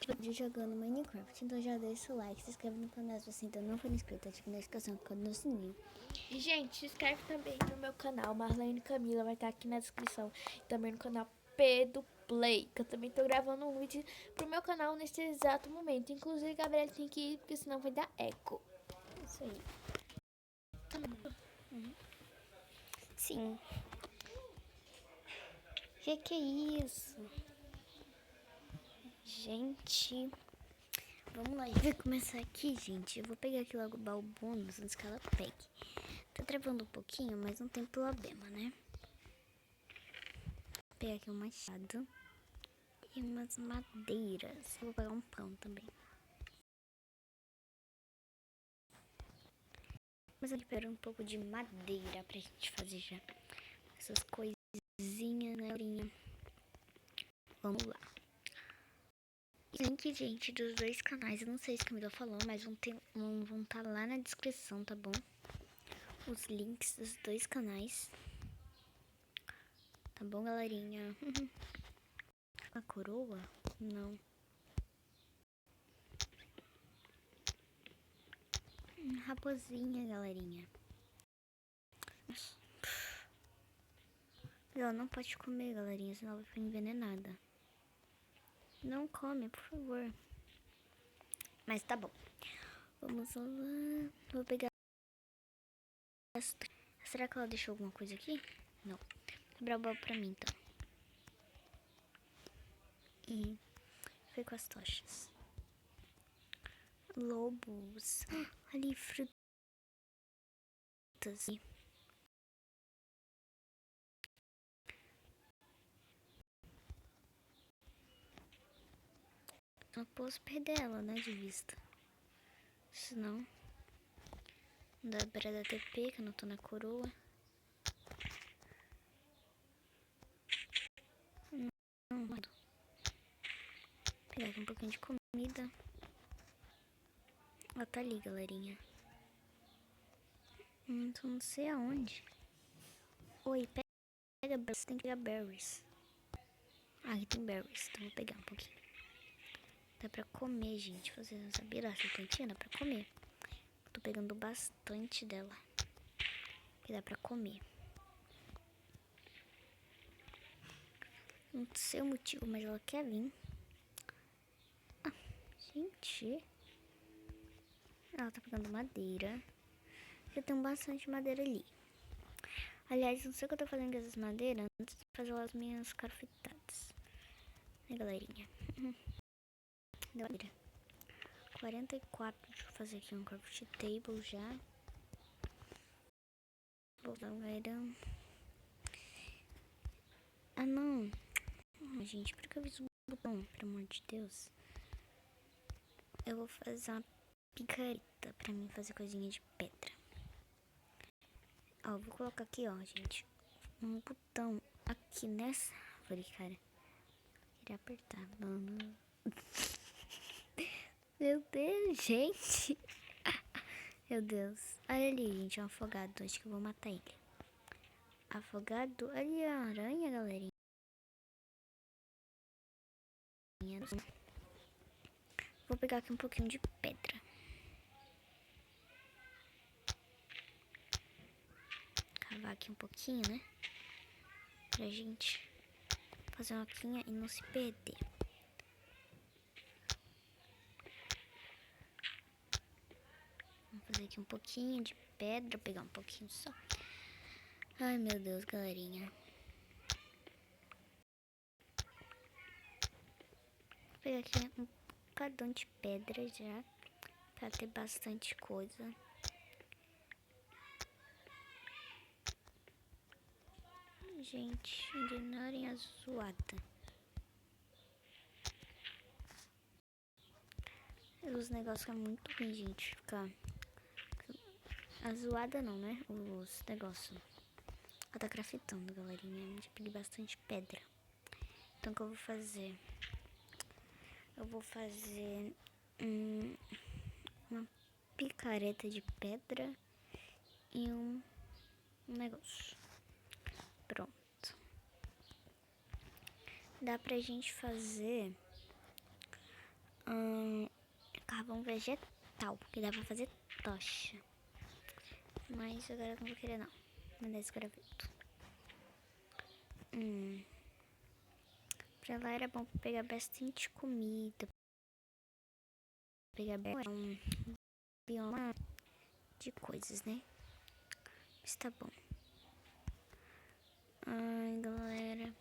vídeo jogando Minecraft. Então já deixa o like, se inscreve no canal se você ainda não for inscrito, ativa a notificação, clica no sininho. E, gente, se inscreve também no meu canal, Marlene Camila, vai estar aqui na descrição. E também no canal Pedro Play, que eu também tô gravando um vídeo pro meu canal nesse exato momento. Inclusive, Gabriel tem que ir, porque senão vai dar eco. Isso aí. Sim. Que é isso? Gente, vamos lá, vai começar aqui, gente. Eu vou pegar aqui logo o baú bônus antes que ela pegue. Tá travando um pouquinho, mas não tem problema, né? Vou pegar aqui um machado e umas madeiras. Eu vou pegar um pão também. Mas eu quero um pouco de madeira pra gente fazer já essas coisinhas, né? Vamos lá. Link, gente, dos dois canais. Eu não sei se a Camila falou, mas vão estar lá na descrição, tá bom? Os links dos dois canais. Tá bom, galerinha? A coroa? Não. Raposinha, galerinha. Ela não pode comer, galerinha, senão ela vai ficar envenenada. Não come, por favor. Mas tá bom. Vamos lá. Vou pegar. Será que ela deixou alguma coisa aqui? Não. Quebrar o baú pra mim, então. E foi com as tochas. Lobos. Ali, frutas. Não posso perder ela, né, de vista. Senão não dá pra dar TP, que eu não tô na coroa. Não. Vou pegar aqui um pouquinho de comida. Ela tá ali, galerinha. Então não sei aonde. Oi, pega berries. Tem que pegar berries. Ah, aqui tem berries. Então vou pegar um pouquinho. Dá pra comer, gente. Vocês não sabiam essa plantinha? Dá pra comer. Tô pegando bastante dela. Que dá pra comer. Não sei o motivo, mas ela quer vir. Ah, gente. Ela tá pegando madeira. Eu tenho bastante madeira ali. Aliás, não sei o que eu tô fazendo com essas madeiras antes de fazer as minhas carfitadas. Né, galerinha? Deu madeira. 44. Deixa eu fazer aqui um craft table já. Vou dar um gairão. Ah, não. Gente, por que eu fiz o botão? Pelo amor de Deus. Eu vou fazer uma picareta pra mim fazer coisinha de pedra. Ó, vou colocar aqui, ó, gente. Um botão aqui nessa árvore, cara. Queria apertar. Não. Meu Deus, gente. Meu Deus. Olha ali, gente, um afogado. Acho que eu vou matar ele. Afogado? Ali a aranha, galerinha. Vou pegar aqui um pouquinho de pedra. Cavar aqui um pouquinho, né? Pra gente fazer uma quinha e não se perder. Vamos fazer aqui um pouquinho de pedra. Pegar um pouquinho só. Ai, meu Deus, galerinha. Vou pegar aqui um bocadão de pedra já. Pra ter bastante coisa. Gente, ignorem a zoada. Os negócios ficam muito ruim, gente. Ficar. A zoada não, né? Os negócios. Ela tá craftando, galerinha. Já peguei bastante pedra. Então o que eu vou fazer? Eu vou fazer uma picareta de pedra e um negócio. Pronto. Dá pra gente fazer vegetal, que dá pra fazer tocha. Mas agora eu não vou querer não. Mandar esse graveto. Pra lá era bom pegar bastante comida. Pegar um bioma de coisas, né? Mas tá bom. Ai, galera.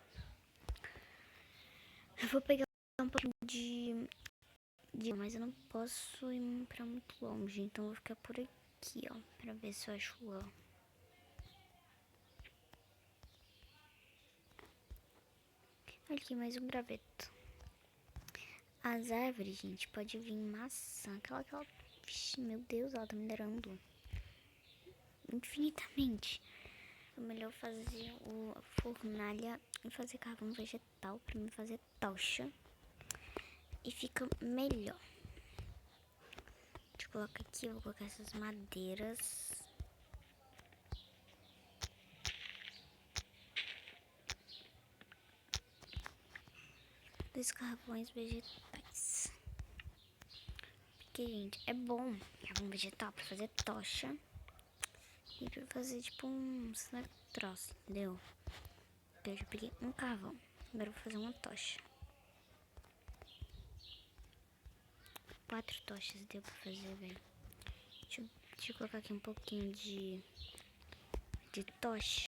Eu vou pegar um pouquinho mas eu não posso ir pra muito longe. Então eu vou ficar por aqui, ó. Pra ver se eu acho lá. Olha aqui, mais um graveto. As árvores, gente, pode vir maçã. Aquela... Vixe, meu Deus, ela tá me dando infinitamente. É melhor fazer a fornalha e fazer carvão vegetal pra mim fazer tocha. E fica melhor. Deixa eu colocar aqui, eu vou colocar essas madeiras. Dois carvões vegetais. Porque, gente, é bom carvão vegetal pra fazer tocha. E pra fazer tipo um troço, entendeu? Então, eu já peguei um carvão. Agora eu vou fazer uma tocha. 4 tochas deu pra fazer, velho. Deixa eu colocar aqui um pouquinho de tocha.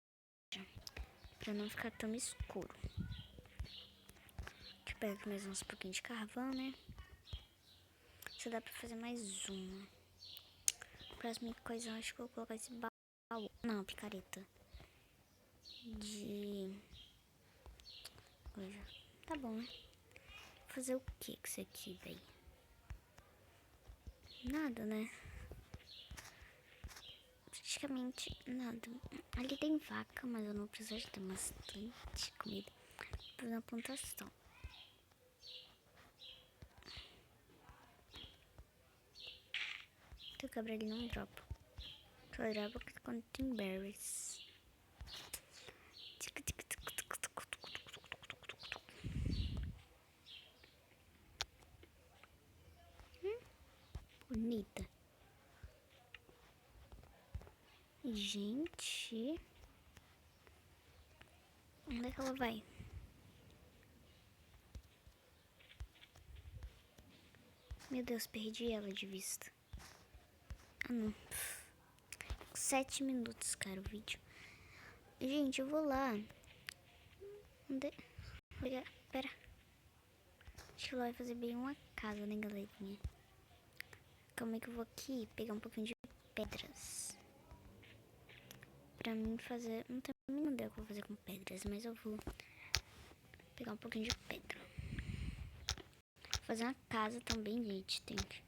Pra não ficar tão escuro. Deixa eu pegar aqui mais uns pouquinhos de carvão, né? Só dá pra fazer mais uma. Próxima coisa, eu acho que eu vou colocar esse baú. Não, picareta. De coisa. Tá bom, né? Fazer o que com isso aqui, velho? Nada, né? Praticamente nada. Ali tem vaca, mas eu não preciso de ter bastante comida. Vou fazer uma plantação. Teu cabra ali não dropa. Só dropa quando tem berries. Bonita. Gente. Onde é que ela vai? Meu Deus, perdi ela de vista. Ah, não. 7 minutos, cara, o vídeo. Gente, eu vou lá. Pera. Acho que ela vai fazer bem uma casa, né, galerinha? Calma aí que eu vou aqui pegar um pouquinho de pedras. Pra mim fazer... Não tem nenhuma ideia o que eu vou fazer com pedras, mas eu vou pegar um pouquinho de pedra. Fazer uma casa também, gente. Tem que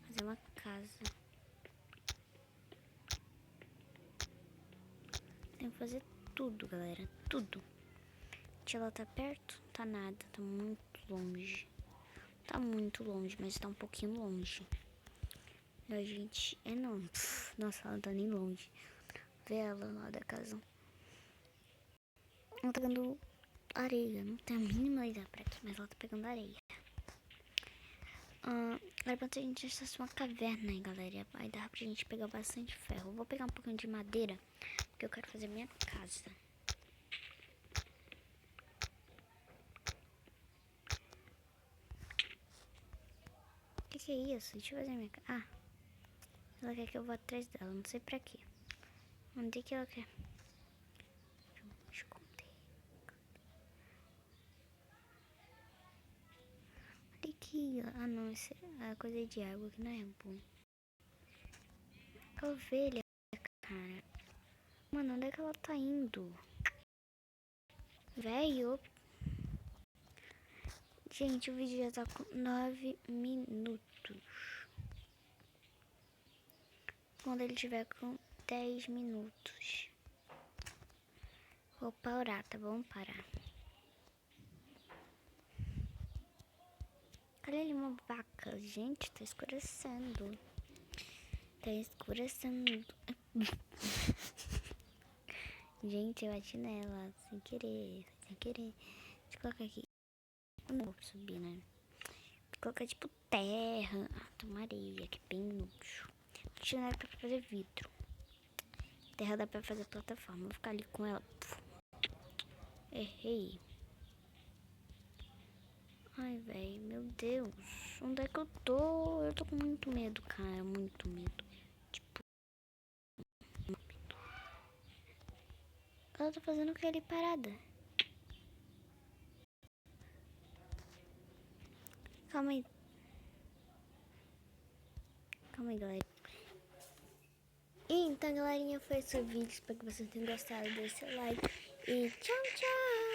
fazer uma casa. Tem que fazer tudo, galera. Tudo. Ela tá perto? Tá nada. Tá muito longe. Tá muito longe, mas tá um pouquinho longe. A gente... não. Nossa, ela tá nem longe. Vê ela lá da casa. Ela tá pegando areia. Não tem a mínima ideia pra aqui, mas ela tá pegando areia. Agora pra gente achar uma caverna aí, galera. Aí dá pra gente pegar bastante ferro. Vou pegar um pouquinho de madeira, porque eu quero fazer minha casa. O que é isso? Deixa eu fazer minha casa. Ela quer que eu vá atrás dela. Não sei pra quê. Onde é que ela quer? Deixa eu contar. Olha aqui. Não. Isso é coisa de água que não é bom. A ovelha, cara. Mano, onde é que ela tá indo? Velho. Gente, o vídeo já tá com 9 minutos. Quando ele tiver com 10 minutos. Vou parar, tá bom? Parar. Olha ali uma vaca. Gente, tá escurecendo. Tá escurecendo. Gente, eu bati nela sem querer. Sem querer. Deixa eu colocar aqui. Não vou subir, né? colocar tipo terra. Toma areia, que é bem inútil. Chinelo pra fazer vidro. Terra dá pra fazer plataforma. Vou ficar ali com ela. Errei. Ai, velho, meu Deus. Onde é que eu tô? Eu tô com muito medo, cara. Muito medo. Tipo. Ela tá fazendo o que ali parada? Calma aí. Calma aí, galera. Então, galerinha, foi esse o vídeo. Espero que vocês tenham gostado. Deixa o like. E tchau, tchau.